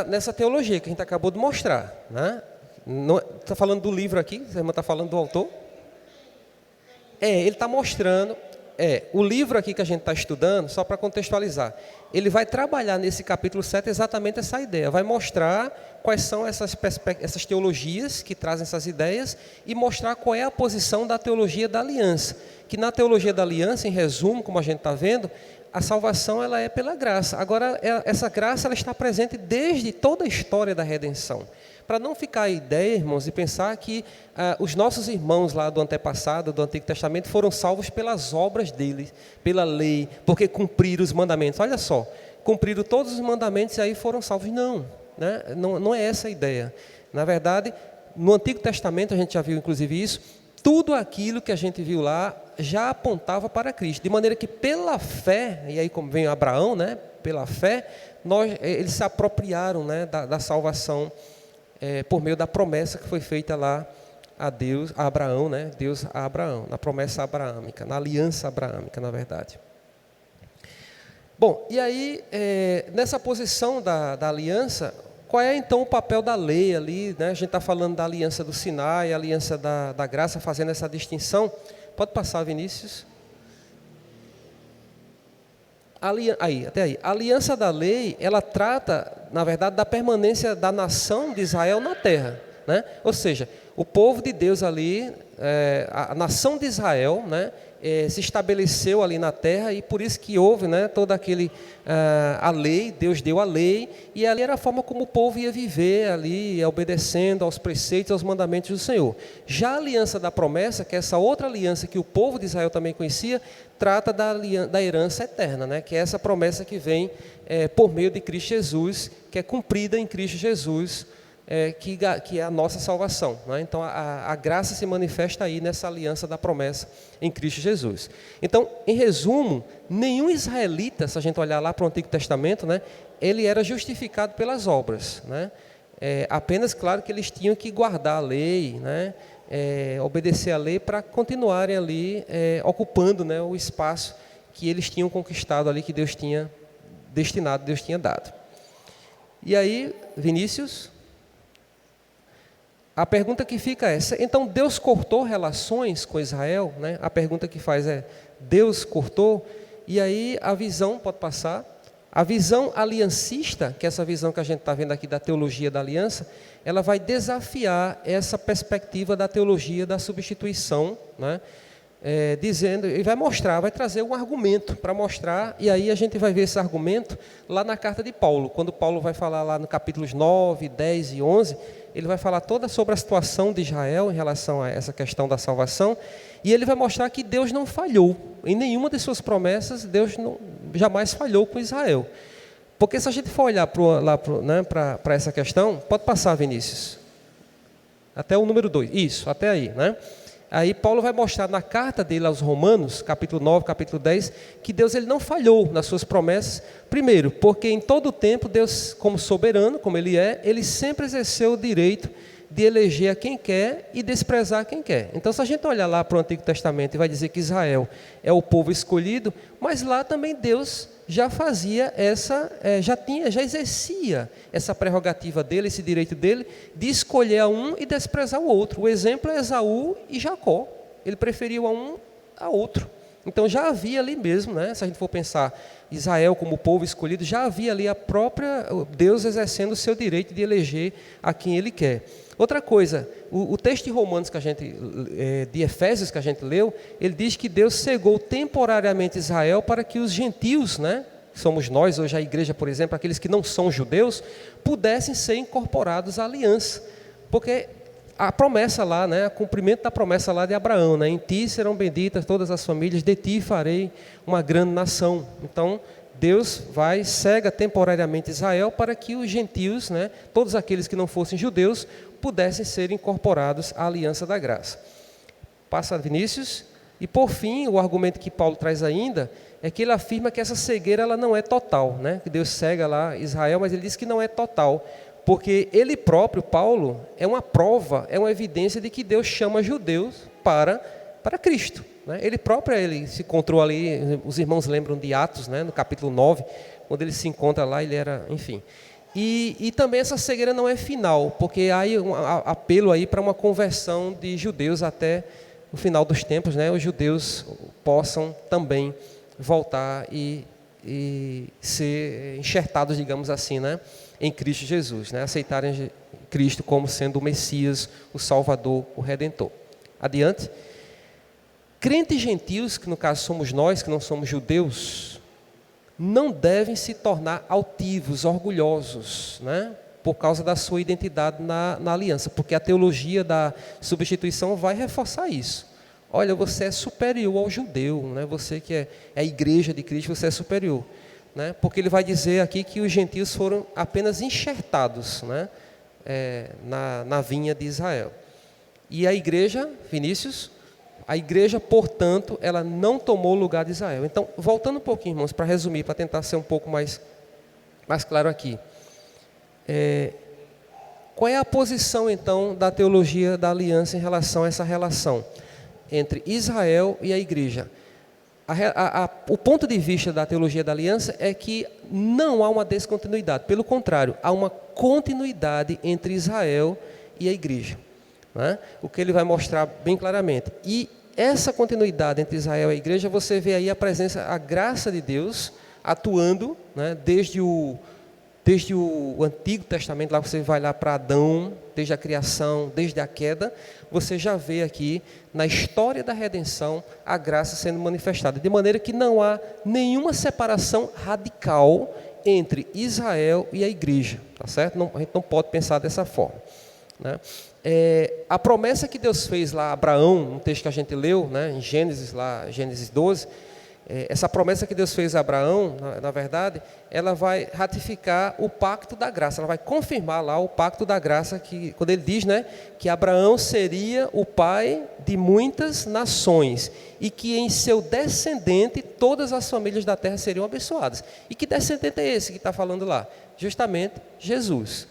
Nessa teologia que a gente acabou de mostrar, né? Está falando do livro aqui, a irmã está falando do autor? Ele está mostrando, o livro aqui que a gente está estudando, só para contextualizar, ele vai trabalhar nesse capítulo 7 exatamente essa ideia, vai mostrar quais são essas teologias que trazem essas ideias e mostrar qual é a posição da teologia da aliança, que na teologia da aliança, em resumo, como a gente está vendo, a salvação ela é pela graça. Agora, essa graça ela está presente desde toda a história da redenção. Para não ficar a ideia, irmãos, e pensar que os nossos irmãos lá do antepassado, do Antigo Testamento, foram salvos pelas obras deles, pela lei, porque cumpriram os mandamentos. Olha só, cumpriram todos os mandamentos e aí foram salvos. Não, né? Não é essa a ideia. Na verdade, no Antigo Testamento, a gente já viu inclusive isso, tudo aquilo que a gente viu lá já apontava para Cristo. De maneira que pela fé, e aí como vem Abraão, né? Pela fé, eles se apropriaram, né? da salvação, por meio da promessa que foi feita lá a Deus, a Abraão, né? Deus a Abraão, na promessa abraâmica, na aliança abraâmica, na verdade. Bom, e aí, nessa posição da aliança, qual é então o papel da lei ali, né? A gente está falando da aliança do Sinai, a aliança da graça, fazendo essa distinção. Pode passar, Vinícius. Até aí. A aliança da lei, ela trata, na verdade, da permanência da nação de Israel na terra, né? Ou seja, o povo de Deus ali, a nação de Israel, né, se estabeleceu ali na terra e por isso que houve, né, toda a lei, Deus deu a lei e ali era a forma como o povo ia viver ali, obedecendo aos preceitos, aos mandamentos do Senhor. Já a aliança da promessa, que é essa outra aliança que o povo de Israel também conhecia, trata da herança eterna, né, que é essa promessa que vem por meio de Cristo Jesus, que é cumprida em Cristo Jesus, que é a nossa salvação, né? Então a graça se manifesta aí nessa aliança da promessa em Cristo Jesus. Então, em resumo, nenhum israelita, se a gente olhar lá para o Antigo Testamento, né, ele era justificado pelas obras, né? Apenas, claro, que eles tinham que guardar a lei, né, obedecer a lei para continuarem ali ocupando, né, o espaço que eles tinham conquistado ali, que Deus tinha destinado, Deus tinha dado. E aí, Vinícius? A pergunta que fica é, então Deus cortou relações com Israel, né? A pergunta que faz é, Deus cortou? E aí a visão, pode passar, a visão aliancista, que é essa visão que a gente está vendo aqui da teologia da aliança, ela vai desafiar essa perspectiva da teologia da substituição, né? Dizendo, e vai trazer um argumento para mostrar, e aí a gente vai ver esse argumento lá na carta de Paulo, quando Paulo vai falar lá no capítulos 9, 10 e 11, ele vai falar toda sobre a situação de Israel em relação a essa questão da salvação, e ele vai mostrar que Deus não falhou, em nenhuma de suas promessas, Deus jamais falhou com Israel. Porque se a gente for olhar para essa questão, pode passar, Vinícius. Até o número 2, isso, até aí, né? Aí Paulo vai mostrar na carta dele aos Romanos, capítulo 9, capítulo 10, que Deus ele não falhou nas suas promessas. Primeiro, porque em todo o tempo, Deus, como soberano, como Ele é, Ele sempre exerceu o direito de eleger a quem quer e desprezar quem quer. Então, se a gente olhar lá para o Antigo Testamento e vai dizer que Israel é o povo escolhido, mas lá também Deus já fazia já exercia essa prerrogativa dele, esse direito dele, de escolher a um e desprezar o outro. O exemplo é Esaú e Jacó. Ele preferiu a um a outro. Então já havia ali mesmo, né, se a gente for pensar Israel como povo escolhido, já havia ali a própria Deus exercendo o seu direito de eleger a quem Ele quer. Outra coisa, o texto de Romanos de Efésios que a gente leu, ele diz que Deus cegou temporariamente Israel para que os gentios, né, que somos nós, hoje a igreja, por exemplo, aqueles que não são judeus, pudessem ser incorporados à aliança. Porque a promessa lá, né, o cumprimento da promessa lá de Abraão, né, em ti serão benditas todas as famílias, de ti farei uma grande nação. Então, Deus cega temporariamente Israel para que os gentios, né, todos aqueles que não fossem judeus, pudessem ser incorporados à aliança da graça. Passa Vinícius. E por fim, o argumento que Paulo traz ainda, é que ele afirma que essa cegueira ela não é total, né, que Deus cega lá Israel, mas ele diz que não é total, porque ele próprio, Paulo, é uma prova, é uma evidência de que Deus chama judeus para Cristo. Né? Ele próprio ele se encontrou ali, os irmãos lembram de Atos, né, no capítulo 9, quando ele se encontra lá, ele era, enfim. E também essa cegueira não é final, porque há um apelo aí para uma conversão de judeus até o final dos tempos, né, os judeus possam também voltar e ser enxertados, digamos assim, né, em Cristo Jesus, né, aceitarem Cristo como sendo o Messias, o Salvador, o Redentor. Adiante. Crentes gentios, que no caso somos nós, que não somos judeus, não devem se tornar altivos, orgulhosos, né, por causa da sua identidade na aliança, porque a teologia da substituição vai reforçar isso. Olha, você é superior ao judeu, né, você que é a igreja de Cristo, você é superior. Né, porque ele vai dizer aqui que os gentios foram apenas enxertados, né, na vinha de Israel. E a igreja, Vinícius, a igreja, portanto, ela não tomou o lugar de Israel. Então, voltando um pouquinho, irmãos, para resumir, para tentar ser um pouco mais claro aqui. Qual é a posição, então, da teologia da aliança em relação a essa relação entre Israel e a igreja? O ponto de vista da teologia da aliança é que não há uma descontinuidade. Pelo contrário, há uma continuidade entre Israel e a igreja. Né? O que ele vai mostrar bem claramente. E essa continuidade entre Israel e a igreja, você vê aí a graça de Deus atuando, né, desde o Antigo Testamento, lá você vai lá para Adão, desde a criação, desde a queda, você já vê aqui, na história da redenção, a graça sendo manifestada, de maneira que não há nenhuma separação radical entre Israel e a igreja, tá certo? A gente não pode pensar dessa forma. Né? A promessa que Deus fez lá a Abraão, no texto que a gente leu, né, em Gênesis 12, essa promessa que Deus fez a Abraão, na verdade, ela vai ratificar o pacto da graça, ela vai confirmar lá o pacto da graça, quando ele diz, né, que Abraão seria o pai de muitas nações e que em seu descendente todas as famílias da terra seriam abençoadas. E que descendente é esse que está falando lá? Justamente Jesus.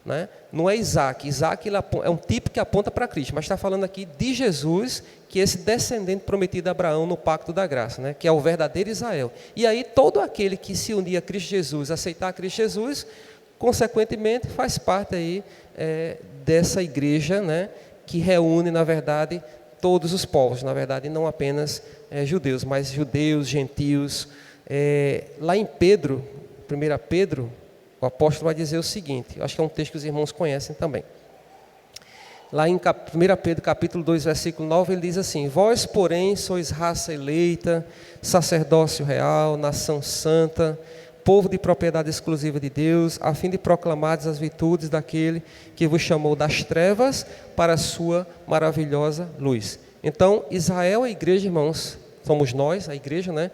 Né? Não é Isaac, Isaac é um tipo que aponta para Cristo, mas está falando aqui de Jesus, que é esse descendente prometido a Abraão no pacto da graça, né? Que é o verdadeiro Israel. E aí todo aquele que se unir a Cristo Jesus, aceitar a Cristo Jesus, consequentemente faz parte aí, dessa igreja, né? Que reúne, na verdade, todos os povos, na verdade não apenas judeus, mas judeus, gentios. Lá em Pedro, 1 Pedro, o apóstolo vai dizer o seguinte, eu acho que é um texto que os irmãos conhecem também. Lá em 1 Pedro, capítulo 2, versículo 9, ele diz assim: vós, porém, sois raça eleita, sacerdócio real, nação santa, povo de propriedade exclusiva de Deus, a fim de proclamardes as virtudes daquele que vos chamou das trevas para a sua maravilhosa luz. Então, Israel, a igreja, irmãos, somos nós, a igreja, né?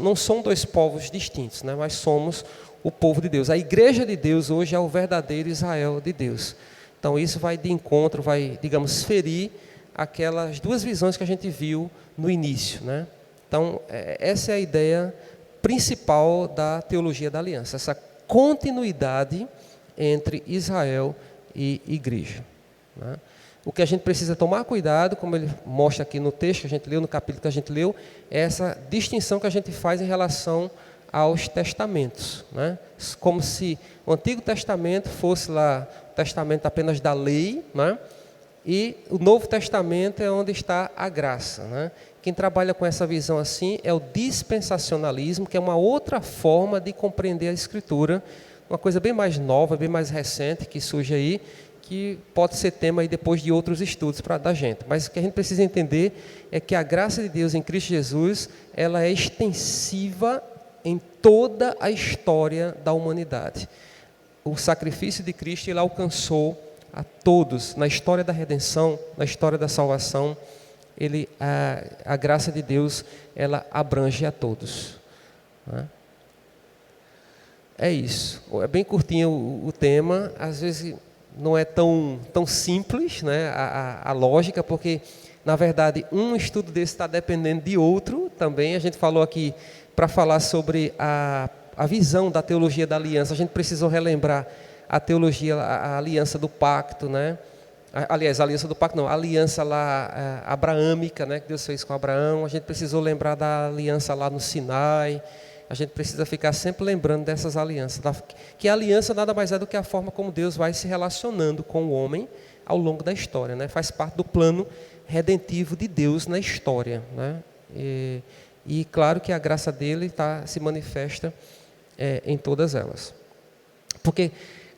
Não são dois povos distintos, né? Mas somos o povo de Deus. A igreja de Deus hoje é o verdadeiro Israel de Deus. Então isso vai de encontro, vai, digamos, ferir aquelas duas visões que a gente viu no início, né? Então essa é a ideia principal da teologia da aliança, essa continuidade entre Israel e igreja, né? O que a gente precisa tomar cuidado, como ele mostra aqui no texto que a gente leu, no capítulo que a gente leu, é essa distinção que a gente faz em relação aos testamentos, né? Como se o Antigo Testamento fosse lá o testamento apenas da lei, né? E o Novo Testamento é onde está a graça, né? Quem trabalha com essa visão assim é o dispensacionalismo, que é uma outra forma de compreender a Escritura, uma coisa bem mais nova, bem mais recente, que surge aí, que pode ser tema aí depois de outros estudos da gente. Mas o que a gente precisa entender é que a graça de Deus em Cristo Jesus, ela é extensiva em toda a história da humanidade. O sacrifício de Cristo, ele alcançou a todos, na história da redenção, na história da salvação, a graça de Deus, ela abrange a todos, né? É isso. É bem curtinho o tema, às vezes não é tão simples, né, a lógica, porque, na verdade, um estudo desse está dependendo de outro também. A gente falou aqui, para falar sobre a visão da teologia da aliança, a gente precisou relembrar a teologia, a aliança do pacto, né? Aliás, a aliança do pacto não, a aliança lá abraâmica, né, que Deus fez com Abraão. A gente precisou lembrar da aliança lá no Sinai. A gente precisa ficar sempre lembrando dessas alianças, que a aliança nada mais é do que a forma como Deus vai se relacionando com o homem ao longo da história, né? Faz parte do plano redentivo de Deus na história, né? E claro que a graça dele se manifesta em todas elas. Porque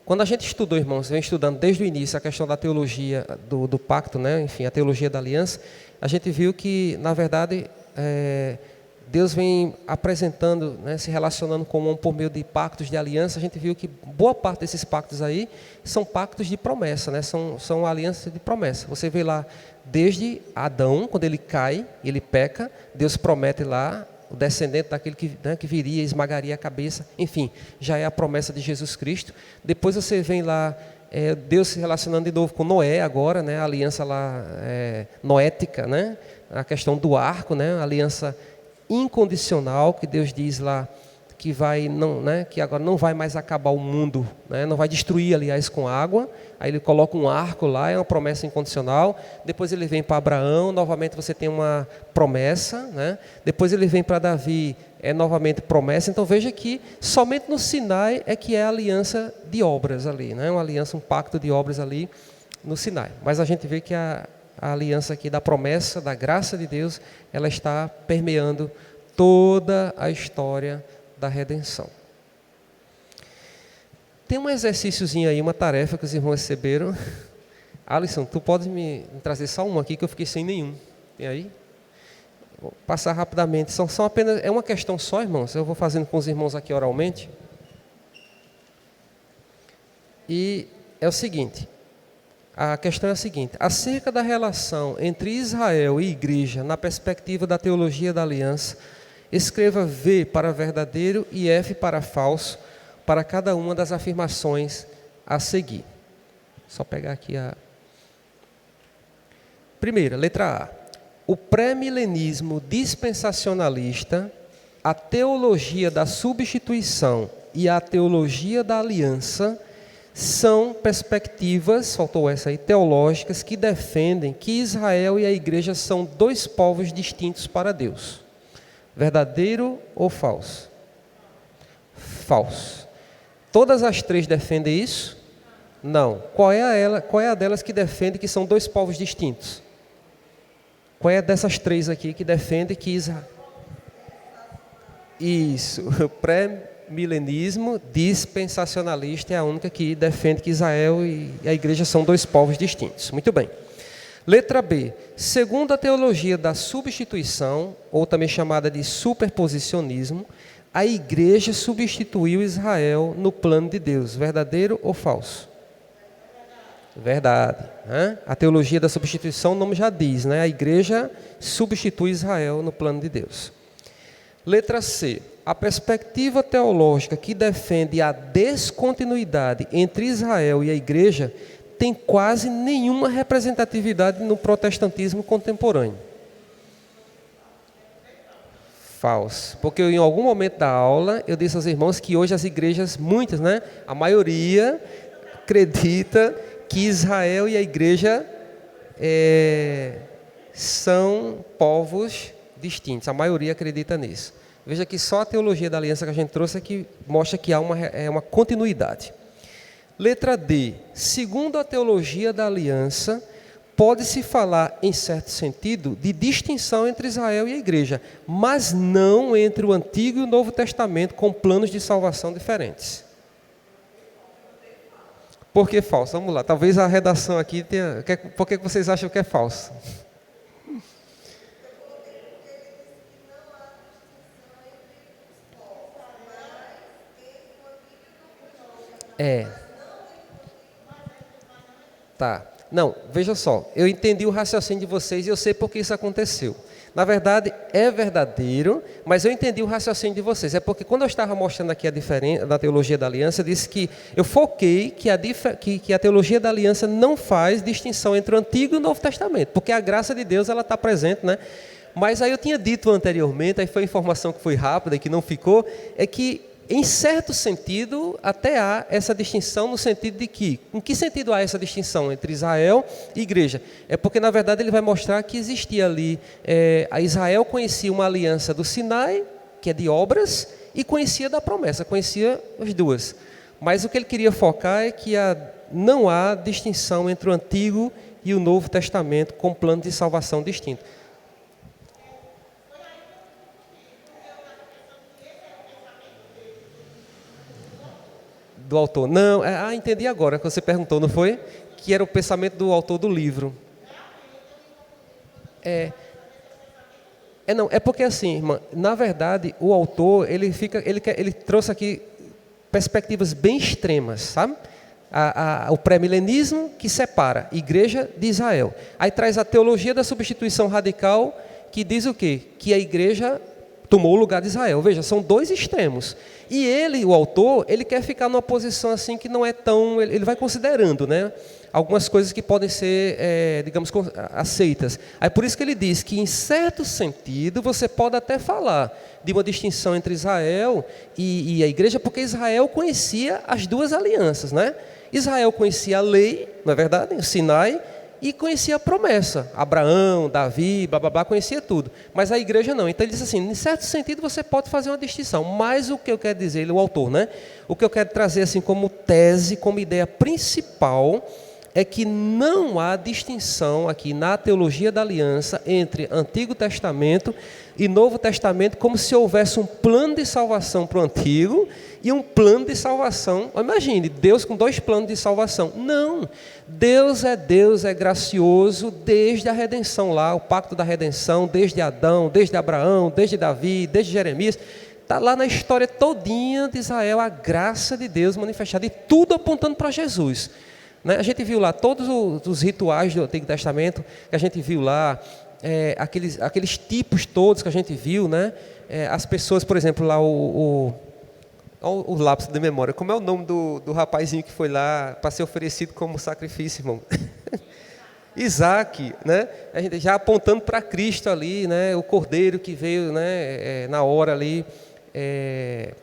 quando a gente estudou, irmãos, vem estudando desde o início a questão da teologia do pacto, né? Enfim, a teologia da aliança, a gente viu que, na verdade, Deus vem apresentando, né, se relacionando com o homem por meio de pactos de aliança. A gente viu que boa parte desses pactos aí são pactos de promessa, né? São alianças de promessa. Você vê lá, desde Adão, quando ele cai, ele peca, Deus promete lá o descendente daquele que viria, esmagaria a cabeça. Enfim, já é a promessa de Jesus Cristo. Depois você vem lá, Deus se relacionando de novo com Noé agora, né? A aliança lá noética, né? A questão do arco, né? A aliança incondicional, que Deus diz lá que que agora não vai mais acabar o mundo, né? Não vai destruir, aliás, com água. Aí ele coloca um arco lá, é uma promessa incondicional. Depois ele vem para Abraão, novamente você tem uma promessa, né? Depois ele vem para Davi, novamente promessa. Então veja que somente no Sinai é que é a aliança de obras ali, né? Uma aliança, um pacto de obras ali no Sinai. Mas a gente vê que a aliança aqui da promessa, da graça de Deus, ela está permeando toda a história da redenção. Tem um exercíciozinho aí, uma tarefa que os irmãos receberam. Alisson, tu pode me trazer só um aqui, que eu fiquei sem nenhum. Tem aí? Vou passar rapidamente. São apenas, é uma questão só, irmãos. Eu vou fazendo com os irmãos aqui oralmente. E é o seguinte. A questão é a seguinte: acerca da relação entre Israel e igreja na perspectiva da teologia da aliança, escreva V para verdadeiro e F para falso para cada uma das afirmações a seguir. Só pegar aqui a primeira, letra A. O pré-milenismo dispensacionalista, a teologia da substituição e a teologia da aliança são perspectivas, faltou essa aí, teológicas, que defendem que Israel e a igreja são dois povos distintos para Deus. Verdadeiro ou falso? Falso. Todas as três defendem isso? Não. Qual é a delas que defende que são dois povos distintos? Qual é dessas três aqui que defende que Israel... Isso, o pré-milenismo dispensacionalista é a única que defende que Israel e a igreja são dois povos distintos. Muito bem. Letra B. Segundo a teologia da substituição, ou também chamada de superposicionismo, a igreja substituiu Israel no plano de Deus. Verdadeiro ou falso? Verdade. Né? A teologia da substituição, o nome já diz, né? A igreja substitui Israel no plano de Deus. Letra C. A perspectiva teológica que defende a descontinuidade entre Israel e a igreja tem quase nenhuma representatividade no protestantismo contemporâneo. Falso. Porque em algum momento da aula, eu disse aos irmãos que hoje as igrejas, muitas, né? A maioria acredita que Israel e a igreja são povos distintos. A maioria acredita nisso. Veja que só a teologia da aliança que a gente trouxe é que mostra que há uma continuidade. Letra D. Segundo a teologia da aliança, pode-se falar, em certo sentido, de distinção entre Israel e a igreja, mas não entre o Antigo e o Novo Testamento com planos de salvação diferentes. Por que falso? Vamos lá, talvez a redação aqui tenha... Por que vocês acham que é falso? Tá. Não, veja só, eu entendi o raciocínio de vocês e eu sei por que isso aconteceu. Na verdade, é verdadeiro, mas eu entendi o raciocínio de vocês. É porque quando eu estava mostrando aqui a diferença da teologia da aliança, eu disse que eu foquei que a teologia da aliança não faz distinção entre o Antigo e o Novo Testamento, porque a graça de Deus ela está presente, né? Mas aí eu tinha dito anteriormente, aí foi informação que foi rápida e que não ficou, é que em certo sentido, até há essa distinção no sentido de que, em que sentido há essa distinção entre Israel e igreja? É porque, na verdade, ele vai mostrar que existia ali, a Israel conhecia uma aliança do Sinai, que é de obras, e conhecia da promessa, conhecia as duas. Mas o que ele queria focar é que não há distinção entre o Antigo e o Novo Testamento com plano de salvação distinto. Do autor. Não, entendi agora que você perguntou, não foi? Que era o pensamento do autor do livro. Não, é porque assim, irmã, na verdade, o autor, ele trouxe aqui perspectivas bem extremas, sabe? O pré-milenismo que separa igreja de Israel. Aí traz a teologia da substituição radical, que diz o quê? Que a igreja tomou o lugar de Israel. Veja, são dois extremos. E ele, o autor, ele quer ficar numa posição assim que não é tão... Ele vai considerando, né? Algumas coisas que podem ser, digamos, aceitas. Aí por isso que ele diz que, em certo sentido, você pode até falar de uma distinção entre Israel e a igreja, porque Israel conhecia as duas alianças, né? Israel conhecia a lei, não é verdade? O Sinai, e conhecia a promessa. Abraão, Davi, blá, conhecia tudo. Mas a igreja não. Então ele diz assim, em certo sentido você pode fazer uma distinção. Mas o que eu quero dizer, o autor, né? O que eu quero trazer assim como tese, como ideia principal, é que não há distinção aqui na teologia da aliança entre Antigo Testamento e Novo Testamento, como se houvesse um plano de salvação para o Antigo e um plano de salvação. Imagine, Deus com dois planos de salvação. Não, Deus é gracioso desde a redenção lá, o pacto da redenção, desde Adão, desde Abraão, desde Davi, desde Jeremias. Está lá na história todinha de Israel a graça de Deus manifestada e tudo apontando para Jesus. A gente viu lá todos os rituais do Antigo Testamento, que a gente viu lá, aqueles tipos todos que a gente viu, né? As pessoas, por exemplo, lá o lapso de memória, como é o nome do rapazinho que foi lá para ser oferecido como sacrifício, irmão? Isaac, né? A gente já apontando para Cristo ali, né? O cordeiro que veio, né? Na hora ali,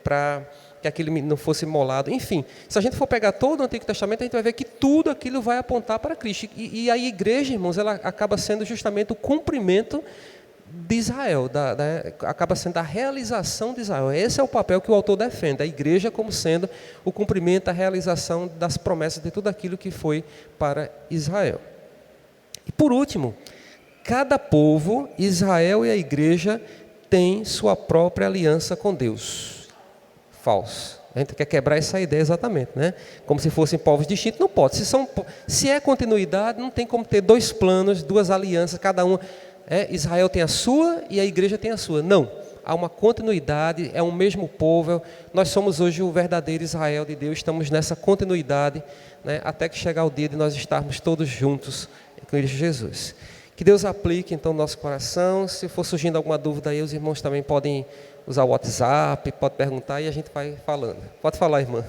para que aquele não fosse imolado. Enfim, se a gente for pegar todo o Antigo Testamento, a gente vai ver que tudo aquilo vai apontar para Cristo. E a igreja, irmãos, ela acaba sendo justamente o cumprimento de Israel, acaba sendo a realização de Israel. Esse é o papel que o autor defende, a igreja como sendo o cumprimento, a realização das promessas de tudo aquilo que foi para Israel. E por último, cada povo, Israel e a igreja, tem sua própria aliança com Deus. Falso. A gente quer quebrar essa ideia exatamente, né? Como se fossem povos distintos. Não pode. Se é continuidade, não tem como ter dois planos, duas alianças, cada uma. Israel tem a sua e a igreja tem a sua. Não. Há uma continuidade, é um mesmo povo. Nós somos hoje o verdadeiro Israel de Deus. Estamos nessa continuidade, né? Até que chegar o dia de nós estarmos todos juntos com Cristo Jesus. Que Deus aplique então no nosso coração. Se for surgindo alguma dúvida aí, os irmãos também podem usar o WhatsApp, pode perguntar e a gente vai falando. Pode falar, irmã.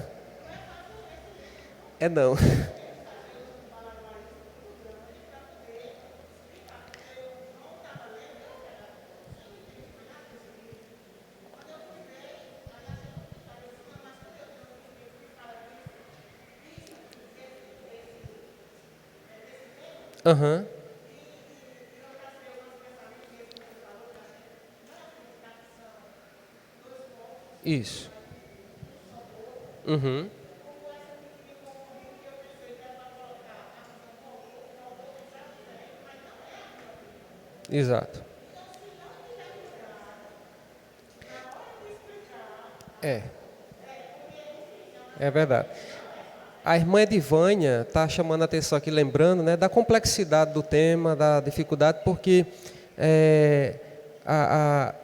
Não. Aham. Isso. Uhum. Exato. É, é verdade. A irmã Edivânia está chamando a atenção aqui, lembrando, né, da complexidade do tema, da dificuldade, porque é,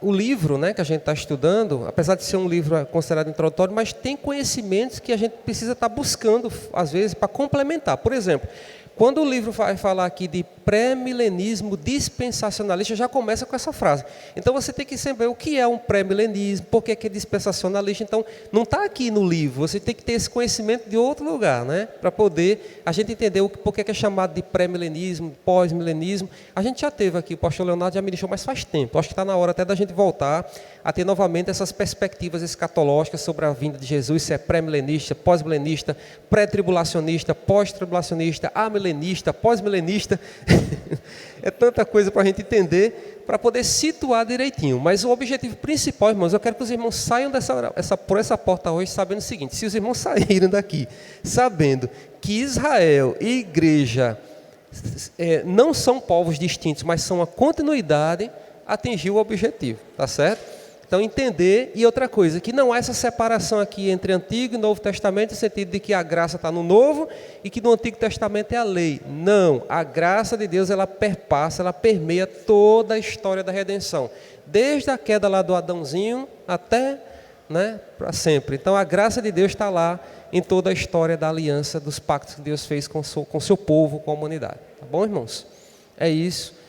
o livro, né, que a gente está estudando, apesar de ser um livro considerado introdutório, mas tem conhecimentos que a gente precisa estar buscando, às vezes, para complementar. Por exemplo, quando o livro vai falar aqui de pré-milenismo dispensacionalista, já começa com essa frase. Então você tem que saber o que é um pré-milenismo, por que é dispensacionalista. Então, não está aqui no livro, você tem que ter esse conhecimento de outro lugar, né? Para poder a gente entender por que é chamado de pré-milenismo, pós-milenismo. A gente já teve aqui, o pastor Leonardo já ministrou, mas faz tempo. Acho que está na hora até da gente voltar a ter novamente essas perspectivas escatológicas sobre a vinda de Jesus, se é pré-milenista, pós-milenista, pré-tribulacionista, pós-tribulacionista, amilenista, pós-milenista. É tanta coisa para a gente entender, para poder situar direitinho. Mas o objetivo principal, irmãos, eu quero que os irmãos saiam por essa porta hoje sabendo o seguinte: se os irmãos saírem daqui sabendo que Israel e igreja não são povos distintos, mas são a continuidade, atingiu o objetivo, tá certo? Então, entender, e outra coisa, que não há essa separação aqui entre Antigo e Novo Testamento, no sentido de que a graça está no Novo e que no Antigo Testamento é a lei. Não, a graça de Deus, ela perpassa, ela permeia toda a história da redenção, desde a queda lá do Adãozinho até, né, para sempre. Então, a graça de Deus está lá em toda a história da aliança, dos pactos que Deus fez com o seu povo, com a humanidade. Tá bom, irmãos? É isso.